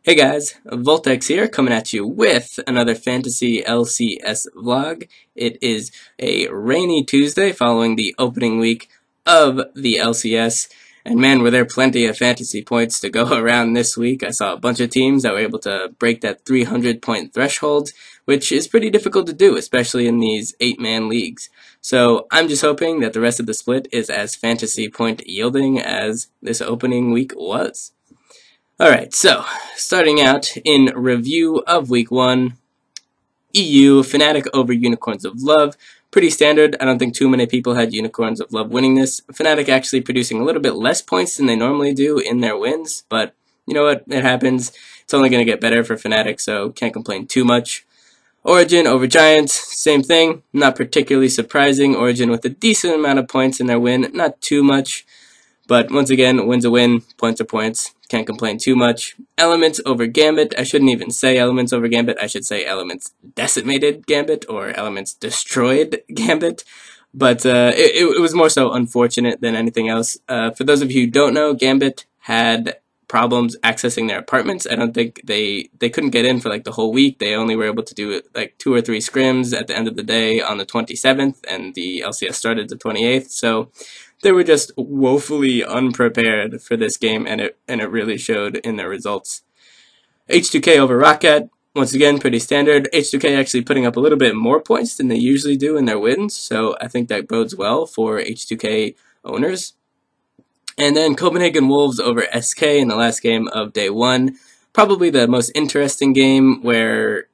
Hey guys, Voltex here, coming at you with another Fantasy LCS vlog. It is a rainy Tuesday following the opening week of the LCS, and man, were there plenty of fantasy points to go around this week. I saw a bunch of teams that were able to break that 300-point threshold, which is pretty difficult to do, especially in these 8-man leagues. So I'm just hoping that the rest of the split is as fantasy point yielding as this opening week was. Alright, so, starting out in review of Week 1, EU, Fnatic over Unicorns of Love. Pretty standard. I don't think too many people had Unicorns of Love winning this. Fnatic actually producing a little bit less points than they normally do in their wins, but you know what? It happens. It's only going to get better for Fnatic, so can't complain too much. Origin over Giants, same thing. Not particularly surprising. Origin with a decent amount of points in their win, not too much. But once again, win's a win, points are points, can't complain too much. Elements over Gambit, I shouldn't even say Elements over Gambit, I should say Elements decimated Gambit, or Elements destroyed Gambit. But it was more so unfortunate than anything else. For those of you who don't know, Gambit had problems accessing their apartments. I don't think they couldn't get in for like the whole week. They only were able to do like 2 or 3 scrims at the end of the day on the 27th, and the LCS started the 28th, so they were just woefully unprepared for this game, and it really showed in their results. H2K over Rocket, once again, pretty standard. H2K actually putting up a little bit more points than they usually do in their wins, so I think that bodes well for H2K owners. And then Copenhagen Wolves over SK in the last game of day 1. Probably the most interesting game where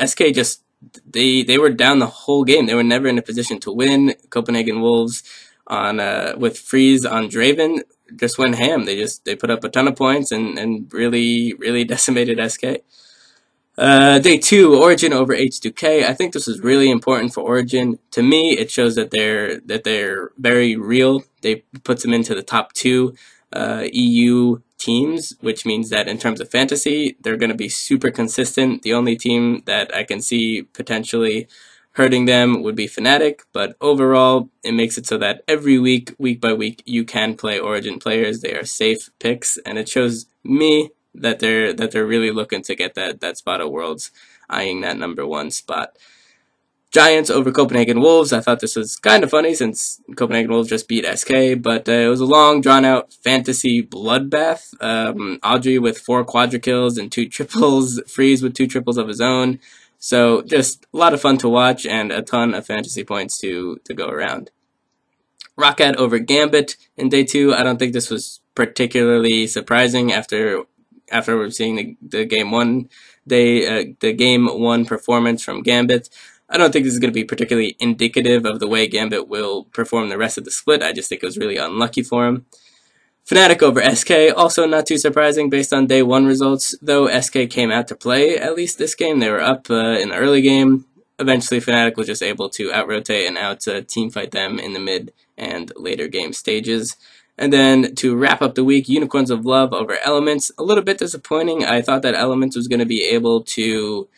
SK just, they were down the whole game. They were never in a position to win. Copenhagen Wolves on with Freeze on Draven just went ham. They put up a ton of points and really decimated SK. Day 2, Origin over H2K. I think this is really important for Origin. To me, it shows that they're very real. They puts them into the top 2 EU teams, which means that in terms of fantasy, they're going to be super consistent. The only team that I can see potentially hurting them would be Fnatic, but overall, it makes it so that every week, week by week, you can play Origin players. They are safe picks, and it shows me that they're really looking to get that spot at Worlds, eyeing that #1 spot. Giants over Copenhagen Wolves. I thought this was kind of funny since Copenhagen Wolves just beat SK, but it was a long, drawn-out fantasy bloodbath. Audrey with 4 quadra-kills and 2 triples, Freeze with 2 triples of his own. So just a lot of fun to watch and a ton of fantasy points to go around. Rocket over Gambit in day 2. I don't think this was particularly surprising after we're seeing the game 1 the game 1 performance from Gambit. I don't think this is going to be particularly indicative of the way Gambit will perform the rest of the split. I just think it was really unlucky for him. Fnatic over SK, also not too surprising based on day 1 results, though SK came out to play at least this game. They were up in the early game. Eventually Fnatic was just able to out-rotate and out-teamfight them in the mid and later game stages. And then to wrap up the week, Unicorns of Love over Elements. A little bit disappointing. I thought that Elements was going to be able to,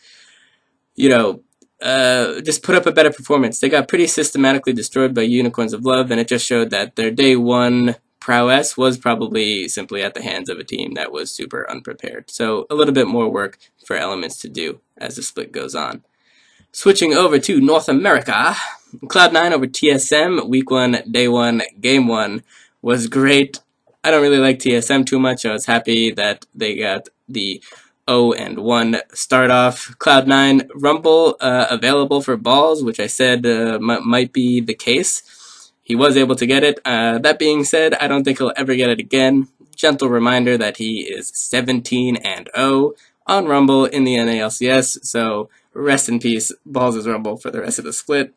just put up a better performance. They got pretty systematically destroyed by Unicorns of Love, and it just showed that their day 1 prowess was probably simply at the hands of a team that was super unprepared. So a little bit more work for Elements to do as the split goes on. Switching over to North America, Cloud9 over TSM, week 1, day 1, game 1 was great. I don't really like TSM too much. I was happy that they got the 0-1 start off. Cloud9 Rumble available for balls, which I said might be the case. He was able to get it. That being said, I don't think he'll ever get it again. Gentle reminder that he is 17-0 on Rumble in the NALCS, so rest in peace, Balls' Rumble for the rest of the split.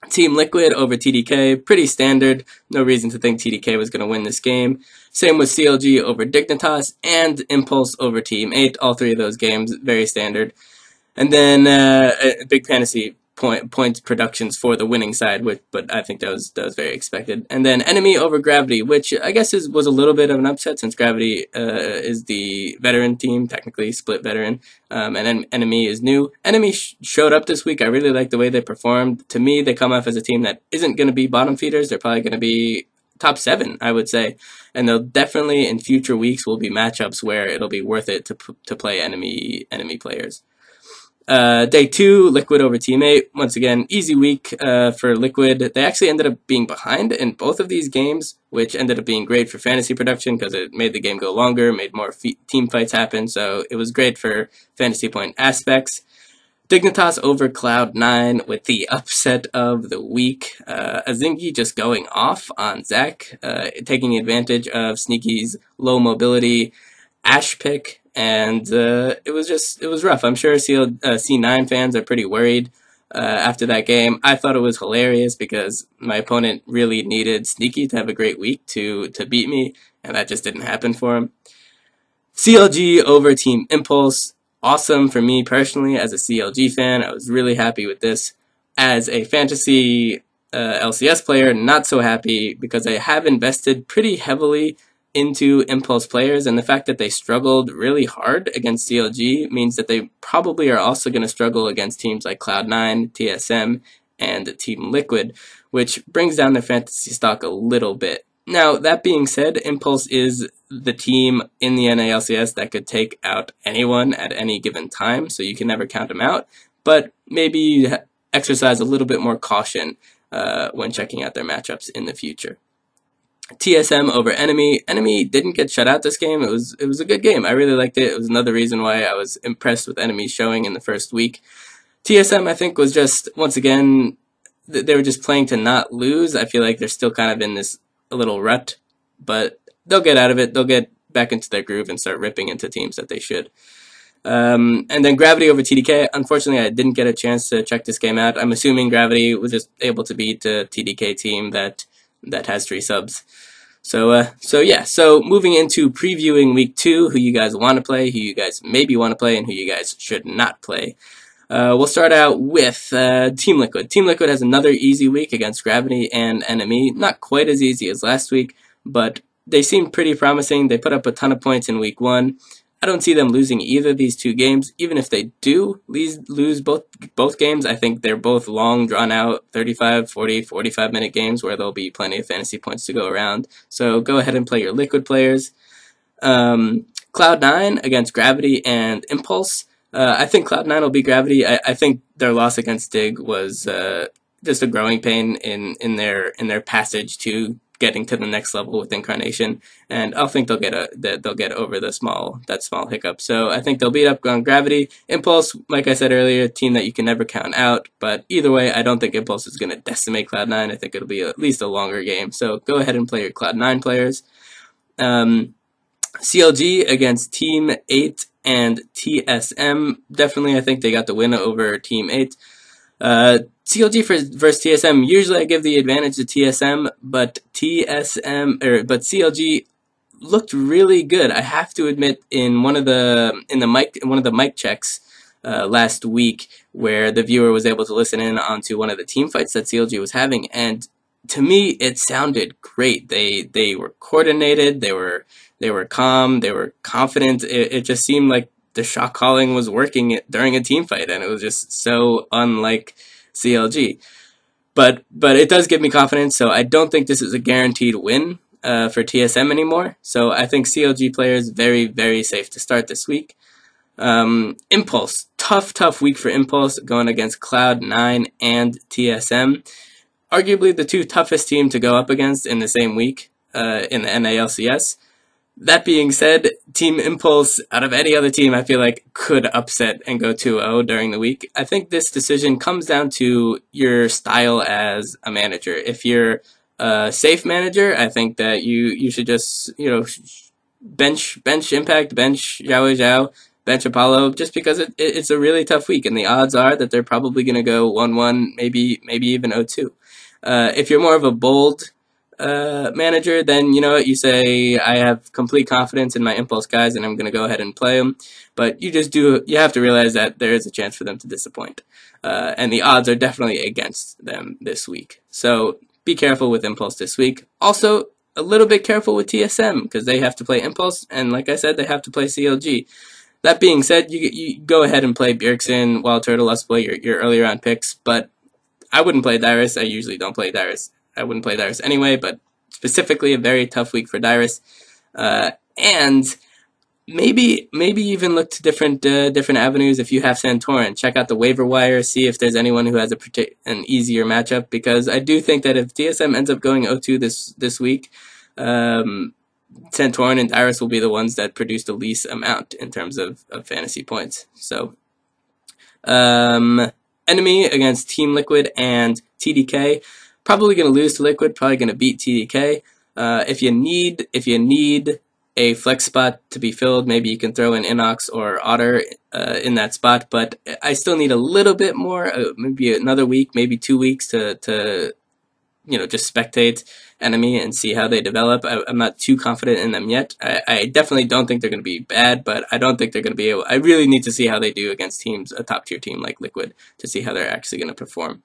Team Liquid over TDK, pretty standard. No reason to think TDK was going to win this game. Same with CLG over Dignitas and Impulse over Team 8. All 3 of those games, very standard. And then big fantasy points productions for the winning side, but I think that was very expected. And then Enemy over Gravity, which I guess was a little bit of an upset since Gravity is the veteran team, technically split veteran, and Enemy is new. Enemy showed up this week. I really like the way they performed. To me, they come off as a team that isn't going to be bottom feeders. They're probably going to be top 7, I would say. And they'll definitely in future weeks will be matchups where it'll be worth it to play enemy players. Day 2, Liquid over Team 8. Once again, easy week for Liquid. They actually ended up being behind in both of these games, which ended up being great for fantasy production because it made the game go longer, made more team fights happen, so it was great for fantasy point aspects. Dignitas over Cloud9 with the upset of the week. Azingi just going off on Zach, taking advantage of Sneaky's low mobility Ash pick, and it was rough. I'm sure C9 fans are pretty worried after that game. I thought it was hilarious because my opponent really needed Sneaky to have a great week to beat me, and that just didn't happen for him. CLG over Team Impulse. Awesome for me personally as a CLG fan. I was really happy with this. As a fantasy LCS player, not so happy because I have invested pretty heavily into Impulse players, and the fact that they struggled really hard against CLG means that they probably are also going to struggle against teams like Cloud9, TSM, and Team Liquid, which brings down their fantasy stock a little bit. Now, that being said, Impulse is the team in the NALCS that could take out anyone at any given time, so you can never count them out, but maybe exercise a little bit more caution when checking out their matchups in the future. TSM over Enemy. Enemy didn't get shut out this game. It was a good game. I really liked it. It was another reason why I was impressed with Enemy's showing in the first week. TSM, I think, was just, once again, they were just playing to not lose. I feel like they're still kind of in this a little rut, but they'll get out of it. They'll get back into their groove and start ripping into teams that they should. And then Gravity over TDK. Unfortunately, I didn't get a chance to check this game out. I'm assuming Gravity was just able to beat a TDK team that has 3 subs. So yeah. So moving into previewing week 2, who you guys want to play, who you guys maybe want to play, and who you guys should not play. We'll start out with Team Liquid. Team Liquid has another easy week against Gravity and Enemy. Not quite as easy as last week, but they seem pretty promising. They put up a ton of points in week 1. I don't see them losing either of these 2 games. Even if they do lose both games, I think they're both long, drawn-out, 35, 40, 45-minute games where there'll be plenty of fantasy points to go around. So go ahead and play your Liquid players. Cloud9 against Gravity and Impulse. I think Cloud9 will beat Gravity. I think their loss against Dig was just a growing pain in their passage to getting to the next level with Incarnation, and I think they'll get over that small hiccup. So I think they'll beat up on Gravity. Impulse, like I said earlier, a team that you can never count out. But either way, I don't think Impulse is going to decimate Cloud9. I think it'll be at least a longer game. So go ahead and play your Cloud9 players. CLG against Team 8 and TSM. Definitely, I think they got the win over Team 8. CLG versus TSM. Usually, I give the advantage to TSM, but CLG looked really good. I have to admit, in one of the mic checks last week, where the viewer was able to listen in onto one of the team fights that CLG was having, and to me, it sounded great. They were coordinated. They were calm. They were confident. It just seemed like the shot calling was working during a team fight, and it was just so unlike CLG. But it does give me confidence, so I don't think this is a guaranteed win for TSM anymore. So I think CLG players very, very safe to start this week. Impulse. Tough week for Impulse going against Cloud9 and TSM. Arguably the 2 toughest teams to go up against in the same week in the NALCS. That being said, Team Impulse, out of any other team, I feel like could upset and go 2-0 during the week. I think this decision comes down to your style as a manager. If you're a safe manager, I think that you should just, bench Impact, bench Zhao, bench Apollo, just because it's a really tough week, and the odds are that they're probably going to go 1-1, maybe even 0-2. If you're more of a bold manager, then you know what, you say, I have complete confidence in my Impulse guys and I'm going to go ahead and play them. But you have to realize that there is a chance for them to disappoint. And the odds are definitely against them this week. So be careful with Impulse this week. Also, a little bit careful with TSM because they have to play Impulse, and like I said, they have to play CLG. That being said, you go ahead and play Bjergsen, Wild Turtle, let's play your earlier on picks, but I wouldn't play Dyrus. I usually don't play Dyrus. I wouldn't play Dyrus anyway, but specifically a very tough week for Dyrus, and maybe even look to different avenues. If you have Santorin, check out the waiver wire, see if there's anyone who has an easier matchup, because I do think that if TSM ends up going 0-2 this week, Santorin and Dyrus will be the ones that produce the least amount in terms of fantasy points. So enemy against Team Liquid and TDK, probably going to lose to Liquid, probably going to beat TDK. If you need a flex spot to be filled, maybe you can throw in Inox or Otter in that spot, but I still need a little bit more, maybe another week, maybe 2 weeks to just spectate enemy and see how they develop. I'm not too confident in them yet. I definitely don't think they're going to be bad, but I don't think they're going to be able. I really need to see how they do against teams, a top tier team like Liquid, to see how they're actually going to perform.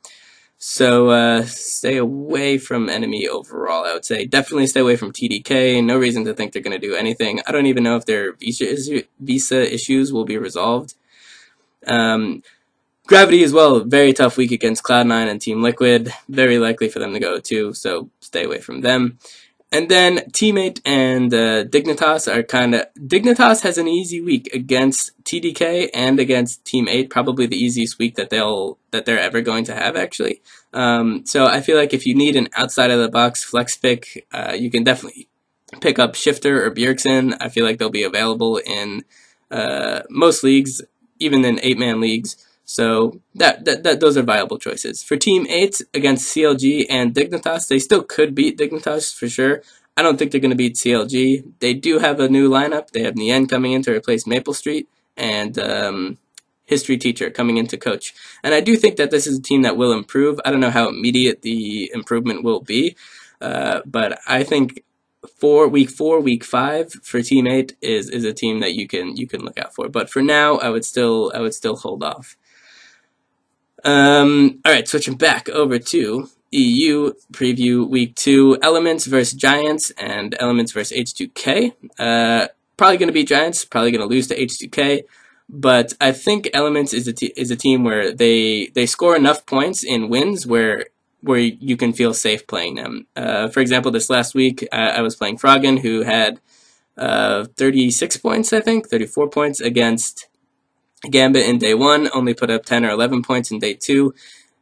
So stay away from enemy overall, I would say. Definitely stay away from TDK. No reason to think they're going to do anything. I don't even know if their visa issues will be resolved. Gravity as well, very tough week against Cloud9 and Team Liquid. Very likely for them to go too, so stay away from them. And then Teammate and Dignitas are Dignitas has an easy week against TDK and against Team 8, probably the easiest week that they're ever going to have, actually. So I feel like if you need an outside of the box flex pick, you can definitely pick up Shifter or Bjergsen. I feel like they'll be available in most leagues, even in 8-man leagues. So those are viable choices. For Team 8 against CLG and Dignitas, they still could beat Dignitas for sure. I don't think they're going to beat CLG. They do have a new lineup. They have Nien coming in to replace Maple Street and History Teacher coming in to coach. And I do think that this is a team that will improve. I don't know how immediate the improvement will be, but I think week 4, week 5 for Team 8 is a team that you can look out for. But for now, I would still hold off. Alright, switching back over to EU preview week 2, Elements versus Giants and Elements versus H2K. Probably going to beat Giants, probably going to lose to H2K, but I think Elements is a team where they score enough points in wins where you can feel safe playing them. For example, this last week I was playing Froggen, who had 36 points, I think, 34 points against Gambit in day 1, only put up 10 or 11 points in day 2,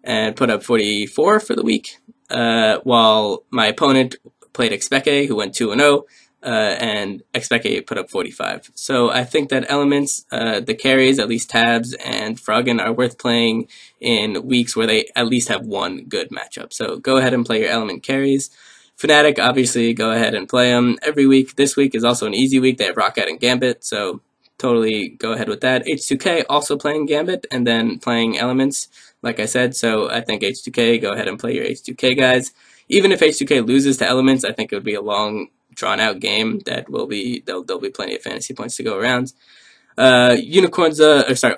and put up 44 for the week, while my opponent played Expeke, who went 2-0, and Expeke put up 45. So I think that Elements, the carries, at least Tabs and Froggen, are worth playing in weeks where they at least have one good matchup. So go ahead and play your Element carries. Fnatic, obviously, go ahead and play them every week. This week is also an easy week. They have Rocket and Gambit, so totally go ahead with that. H2K also playing Gambit and then playing Elements, like I said. So I think H2K, go ahead and play your H2K guys. Even if H2K loses to Elements, I think it would be a long, drawn-out game that there'll be plenty of fantasy points to go around.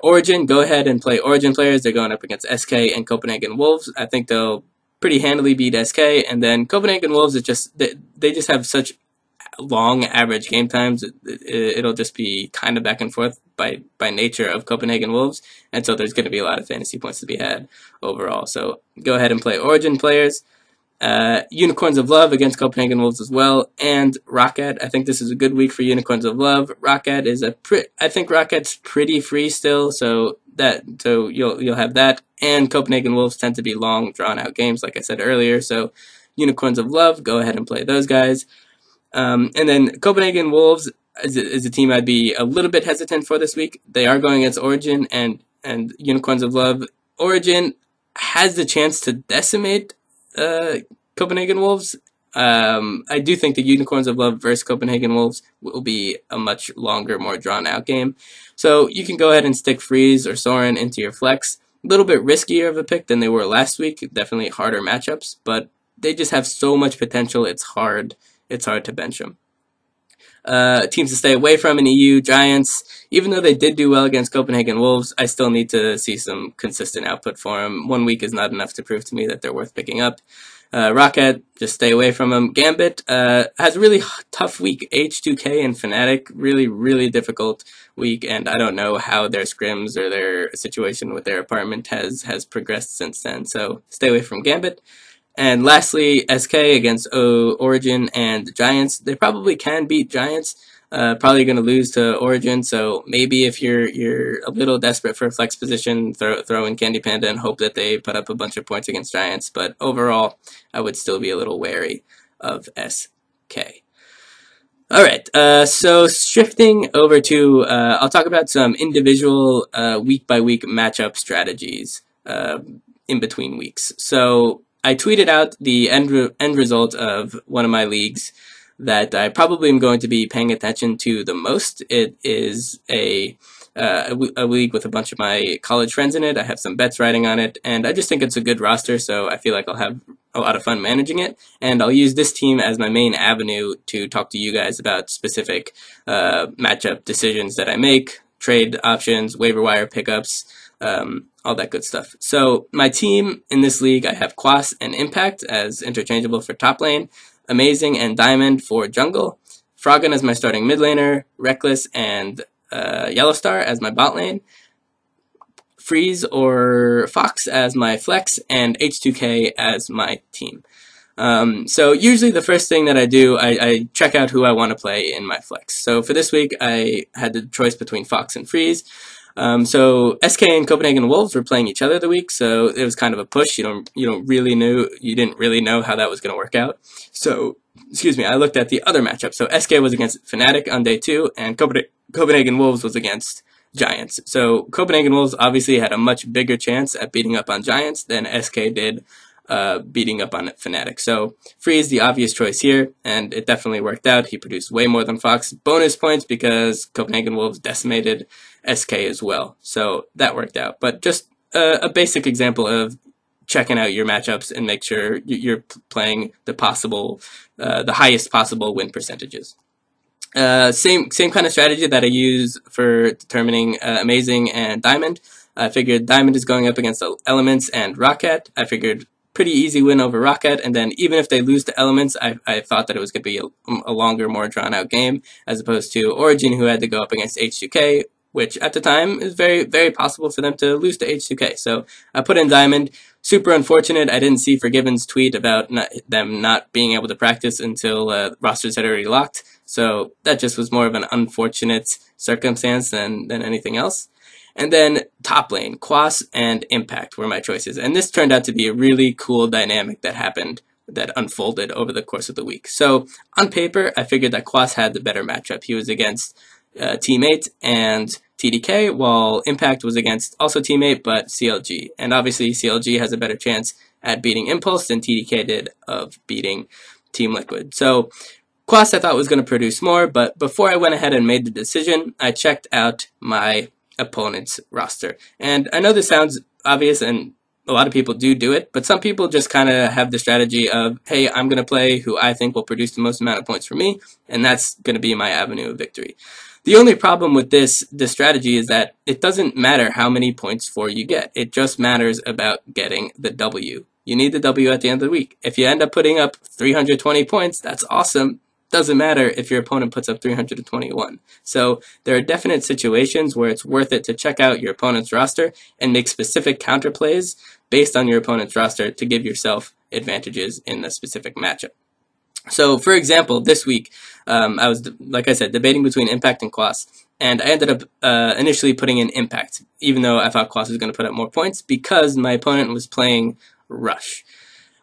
Origin, go ahead and play Origin players. They're going up against SK and Copenhagen Wolves. I think they'll pretty handily beat SK, and then Copenhagen Wolves is they just have such long average game times. It'll just be kind of back and forth by nature of Copenhagen Wolves, and so there's going to be a lot of fantasy points to be had overall. So go ahead and play Origin players. Unicorns of Love against Copenhagen Wolves as well, and Rocket. I think this is a good week for Unicorns of Love. Rocket is I think Rocket's pretty free still, so you'll have that. And Copenhagen Wolves tend to be long, drawn out games, like I said earlier. So Unicorns of Love, go ahead and play those guys. And then Copenhagen Wolves is a team I'd be a little bit hesitant for this week. They are going against Origin and Unicorns of Love. Origin has the chance to decimate Copenhagen Wolves. I do think the Unicorns of Love versus Copenhagen Wolves will be a much longer, more drawn-out game. So you can go ahead and stick Freeze or Soren into your flex. A little bit riskier of a pick than they were last week. Definitely harder matchups, but they just have so much potential. It's hard to bench them. Teams to stay away from in EU, Giants. Even though they did do well against Copenhagen Wolves, I still need to see some consistent output for them. 1 week is not enough to prove to me that they're worth picking up. Rocket, just stay away from them. Gambit has a really tough week. H2K and Fnatic, really, really difficult week, and I don't know how their scrims or their situation with their apartment has progressed since then. So stay away from Gambit. And lastly, SK against Origin and Giants. They probably can beat Giants. Probably going to lose to Origin, so maybe if you're a little desperate for a flex position, throw in Candy Panda and hope that they put up a bunch of points against Giants. But overall, I would still be a little wary of SK. All right, so shifting over to, I'll talk about some individual week-by-week matchup strategies in between weeks. So I tweeted out the end result of one of my leagues that I probably am going to be paying attention to the most. It is a league with a bunch of my college friends in it. I have some bets riding on it, and I just think it's a good roster, so I feel like I'll have a lot of fun managing it. And I'll use this team as my main avenue to talk to you guys about specific matchup decisions that I make, trade options, waiver wire pickups, all that good stuff. So my team in this league, I have Quas and Impact as interchangeable for top lane, Amazing and Diamond for jungle, Froggen as my starting mid laner, Reckless and Yellowstar as my bot lane, Freeze or Fox as my flex, and H2K as my team. So usually the first thing that I do, I check out who I want to play in my flex. So for this week, I had the choice between Fox and Freeze. So SK and Copenhagen Wolves were playing each other the week, so it was kind of a push. You didn't really know how that was going to work out. So, excuse me, I looked at the other matchup. So SK was against Fnatic on day 2, and Copenhagen Wolves was against Giants. So Copenhagen Wolves obviously had a much bigger chance at beating up on Giants than SK did beating up on Fnatic. So Freeze the obvious choice here, and it definitely worked out. He produced way more than Fox. Bonus points because Copenhagen Wolves decimated SK as well. So that worked out. But just a basic example of checking out your matchups and make sure you're playing the highest possible win percentages. Same kind of strategy that I use for determining Amazing and Diamond. I figured Diamond is going up against Elements and Rocket. I figured pretty easy win over Rocket, and then even if they lose to Elements, I thought that it was going to be a longer, more drawn-out game, as opposed to Origin, who had to go up against H2K, which at the time is very, very possible for them to lose to H2K. So I put in Diamond. Super unfortunate. I didn't see Forgiven's tweet about them not being able to practice until rosters had already locked. So that just was more of an unfortunate circumstance than anything else. And then top lane, Quas and Impact were my choices. And this turned out to be a really cool dynamic that unfolded over the course of the week. So on paper, I figured that Quas had the better matchup. He was against Teammate and TDK, while Impact was against also Teammate, but CLG. And obviously CLG has a better chance at beating Impulse than TDK did of beating Team Liquid. So Quas I thought was going to produce more, but before I went ahead and made the decision, I checked out my opponent's roster. And I know this sounds obvious, and a lot of people do it, but some people just kind of have the strategy of, hey, I'm going to play who I think will produce the most amount of points for me, and that's going to be my avenue of victory. The only problem with this strategy is that it doesn't matter how many points for you get. It just matters about getting the W. You need the W at the end of the week. If you end up putting up 320 points, that's awesome. Doesn't matter if your opponent puts up 321. So there are definite situations where it's worth it to check out your opponent's roster and make specific counterplays based on your opponent's roster to give yourself advantages in the specific matchup. So, for example, this week, I was, like I said, debating between Impact and Quas, and I ended up initially putting in Impact, even though I thought Quas was going to put up more points, because my opponent was playing Rush.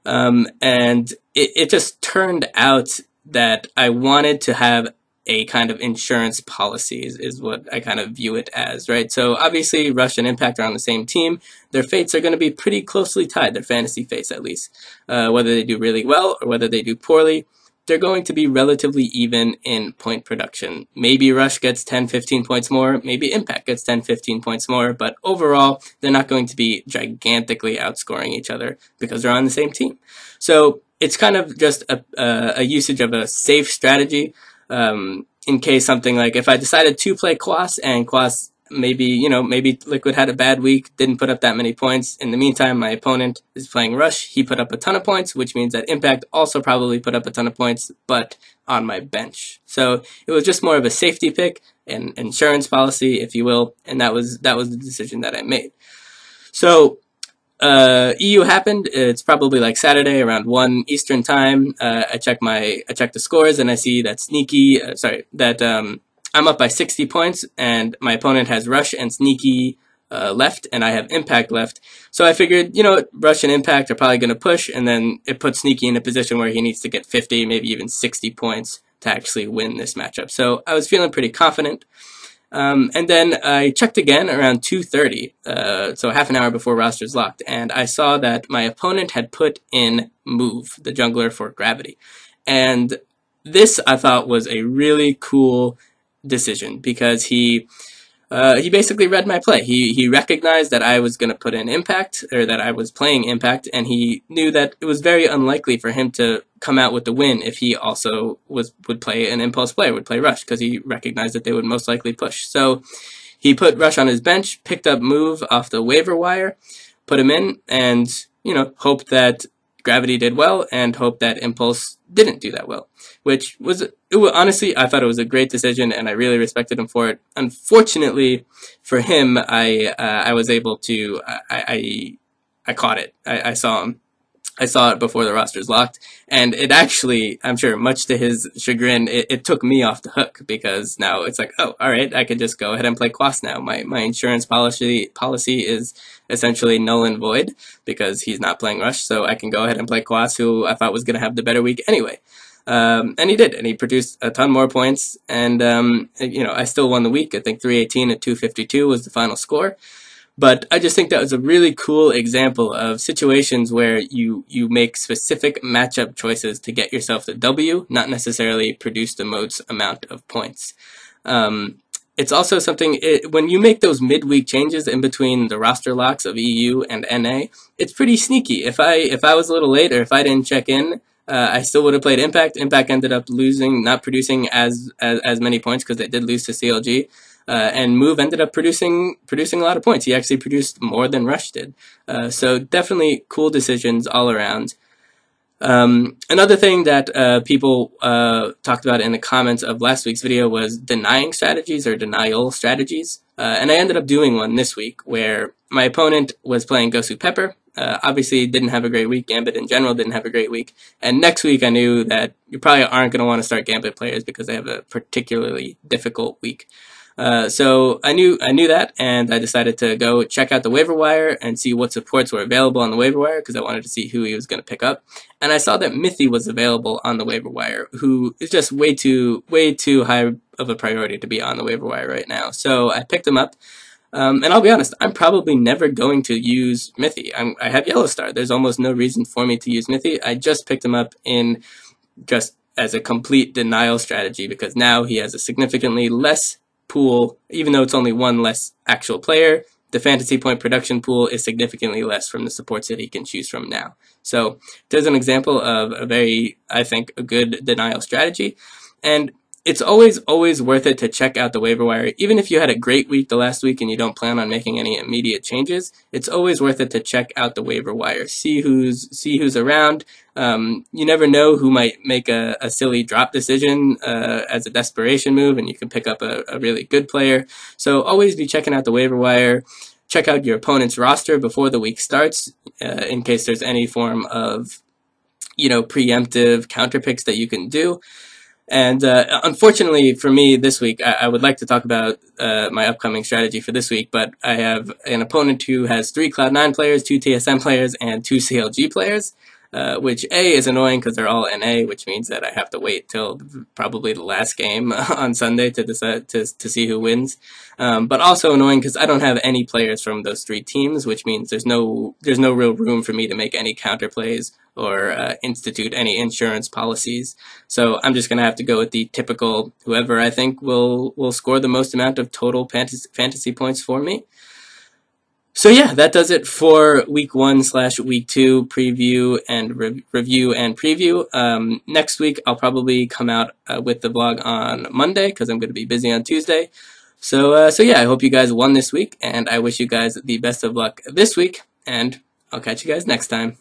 And it just turned out that I wanted to have a kind of insurance policy is what I kind of view it as, right? So obviously Rush and Impact are on the same team. Their fates are going to be pretty closely tied, their fantasy fates at least. Whether they do really well or whether they do poorly, they're going to be relatively even in point production. Maybe Rush gets 10-15 points more, maybe Impact gets 10-15 points more, but overall, they're not going to be gigantically outscoring each other because they're on the same team. So it's kind of just a usage of a safe strategy in case something like if I decided to play Quas and Quas maybe Liquid had a bad week, didn't put up that many points. In the meantime, my opponent is playing Rush. He put up a ton of points, which means that Impact also probably put up a ton of points, but on my bench. So it was just more of a safety pick, an insurance policy, if you will, and that was the decision that I made. So EU happened. It's probably like Saturday around 1 Eastern time. I check the scores and I see that I'm up by 60 points and my opponent has Rush and Sneaky left and I have Impact left. So I figured, Rush and Impact are probably going to push, and then it puts Sneaky in a position where he needs to get 50, maybe even 60 points to actually win this matchup. So I was feeling pretty confident. And then I checked again around 2:30, so half an hour before rosters locked, and I saw that my opponent had put in Move, the jungler for Gravity. And this I thought was a really cool decision because he basically read my play. He recognized that I was going to put in Impact, or that I was playing Impact, and he knew that it was very unlikely for him to come out with the win if he also would play an Impulse player, would play Rush, because he recognized that they would most likely push. So he put Rush on his bench, picked up Move off the waiver wire, put him in, and hoped that Gravity did well, and hoped that Impulse didn't do that well, which was honestly, I thought it was a great decision, and I really respected him for it. Unfortunately for him, I was able to I caught it. I saw him. I saw it before the rosters locked, and it actually, I'm sure, much to his chagrin, it took me off the hook, because now it's like, oh, all right, I could just go ahead and play Quas now. My insurance policy is essentially null and void because he's not playing Rush, so I can go ahead and play Quas, who I thought was going to have the better week anyway. And he did, and he produced a ton more points, and I still won the week. I think 318 at 252 was the final score. But I just think that was a really cool example of situations where you make specific matchup choices to get yourself the W, not necessarily produce the most amount of points. It's also something, when you make those midweek changes in between the roster locks of EU and NA, it's pretty sneaky. If I was a little late, or if I didn't check in, I still would have played Impact. Impact ended up losing, not producing as many points because they did lose to CLG. And Move ended up producing a lot of points. He actually produced more than Rush did. So definitely cool decisions all around. Another thing that people talked about in the comments of last week's video was denying strategies, or denial strategies. And I ended up doing one this week where my opponent was playing Gosu Pepper. Obviously didn't have a great week. Gambit in general didn't have a great week. And next week I knew that you probably aren't going to want to start Gambit players because they have a particularly difficult week. So I knew that, and I decided to go check out the waiver wire and see what supports were available on the waiver wire, because I wanted to see who he was going to pick up. And I saw that Mithy was available on the waiver wire, who is just way too high of a priority to be on the waiver wire right now. So I picked him up. And I'll be honest, I'm probably never going to use Mithy. I have Yellow Star. There's almost no reason for me to use Mithy. I just picked him up in just as a complete denial strategy, because now he has a significantly less pool. Even though it's only one less actual player, the fantasy point production pool is significantly less from the supports that he can choose from now. So there's an example of a very, I think, a good denial strategy. And it's always worth it to check out the waiver wire. Even if you had a great week the last week and you don't plan on making any immediate changes, it's always worth it to check out the waiver wire. See who's around. You never know who might make a silly drop decision as a desperation move, and you can pick up a really good player. So always be checking out the waiver wire. Check out your opponent's roster before the week starts, in case there's any form of preemptive counter picks that you can do. And unfortunately for me this week, I would like to talk about my upcoming strategy for this week, but I have an opponent who has 3 Cloud9 players, 2 TSM players, and 2 CLG players, which A, is annoying because they're all NA, which means that I have to wait till probably the last game on Sunday to decide to see who wins. But also annoying because I don't have any players from those 3 teams, which means there's no real room for me to make any counter plays or institute any insurance policies. So I'm just going to have to go with the typical whoever I think will score the most amount of total fantasy points for me. So yeah, that does it for week 1/week 2 preview and review and preview. Next week I'll probably come out with the vlog on Monday because I'm going to be busy on Tuesday. So yeah, I hope you guys won this week, and I wish you guys the best of luck this week, and I'll catch you guys next time.